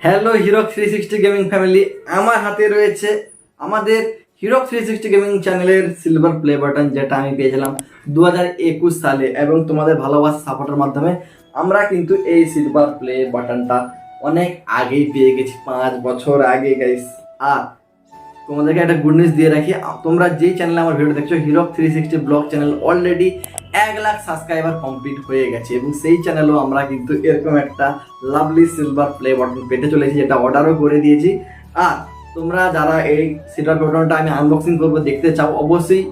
Hello Hirak 360 gaming family, আমার হাতে রয়েছে আমাদের হিরক 360 গেমিং চ্যানেলের সিলভার প্লে বাটন, যেটা আমি পেয়েছিলাম 2021 সালে এবং তোমাদের ভালোবাসা সাপোর্টের মাধ্যমে আমরা কিন্তু এই সিলভার প্লে বাটনটা অনেক আগেই পেয়ে গেছি, 5 বছর আগে গাইস। আর তোমাদেরকে একটা গুড নিউজ দিয়ে রাখি, তোমরা যেই চ্যানেলে আমার ভিডিও দেখছো Hirak 360 blog channel already 1 lakh subscriber complete হয়ে গেছে এবং সেই চ্যানেলও আমরা কিন্তু এরকম একটা লাভলি সিলভার প্লে বাটন পেতে চলেছি, যেটা অর্ডারও করে দিয়েছি। আর তোমরা যারা এই সিলভার বাটনটা আমি আনবক্সিং করবো দেখতে চাও, অবশ্যই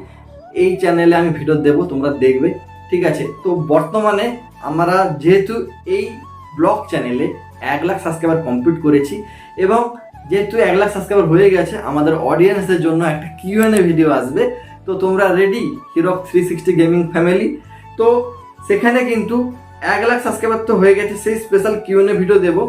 এই চ্যানেলে আমি ভিডিও দেবো, তোমরা দেখবে, ঠিক আছে? তো বর্তমানে আমরা যেহেতু এই ব্লগ চ্যানেলে 1 লাখ সাবস্ক্রাইবার কমপ্লিট করেছি এবং যেহেতু 1 লাখ সাবস্ক্রাইবার হয়ে গেছে, আমাদের অডিয়েন্সদের জন্য একটা কিউএনএ ভিডিও আসবে। তো তোমরা রেডি হিরক 360 গেমিং ফ্যামিলি? তো সেখানে কিন্তু 1 লাখ সাবস্ক্রাইবার তো হয়ে গেছে, সেই স্পেশাল কিউএনএ ভিডিও দেবো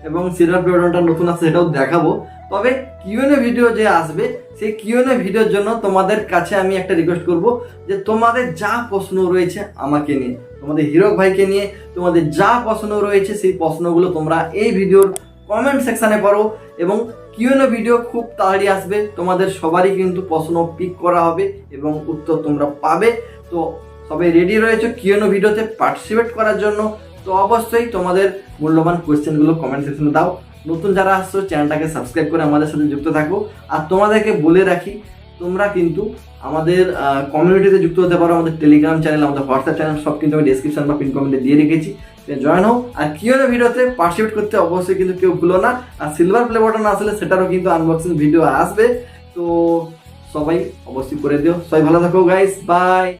এবং সিলভার বাটনটা নতুন আসছে সেটাও দেখাবো। তবে কিউএনএ ভিডিও যে আসবে, সেই কিউএনএ ভিডিওর জন্য তোমাদের কাছে আমি একটা রিকোয়েস্ট করব যে তোমাদের যা প্রশ্ন রয়েছে আমাকে নিয়ে, তোমাদের হিরক ভাইকে নিয়ে তোমাদের যা প্রশ্ন রয়েছে সেই প্রশ্নগুলো তোমরা এই ভিডিওর কমেন্ট সেকশানে করো এবং কিউএনএ ভিডিও খুব তাড়াতাড়ি আসবে। তোমাদের সবারই কিন্তু প্রশ্ন পিক করা হবে এবং উত্তর তোমরা পাবে। তো সবাই রেডি রয়েছে কিউএনএ ভিডিওতে পার্টিসিপেট করার জন্য। তো অবশ্যই তোমাদের মূল্যবান কোয়েশ্চেনগুলো কমেন্ট সেকশনে দাও। নতুন যারা আসছো চ্যানেলটাকে সাবস্ক্রাইব করে আমাদের সাথে যুক্ত থাকো। আর তোমাদেরকে বলে রাখি, তোমরা কিন্তু আমাদের কমিউনিটিতে যুক্ত হতে পারো। আমাদের টেলিগ্রাম চ্যানেল, আমাদের হোয়াটসঅ্যাপ চ্যানেল সব কিন্তু আমি ডেসক্রিপশন বা পিন কমেন্টে দিয়ে রেখেছি, জয়েন হও। আর কিউএনএ ভিডিওতে পার্টিসিপেট করতে অবশ্যই কিন্তু কেউ ভুলো না। আর সিলভার প্লে বাটন আসলে সেটারও কিন্তু আনবক্সিং ভিডিও আসবে, তো সবাই অবশ্যই করে দিও। সবাই ভালো থাকো গাইস, বাই।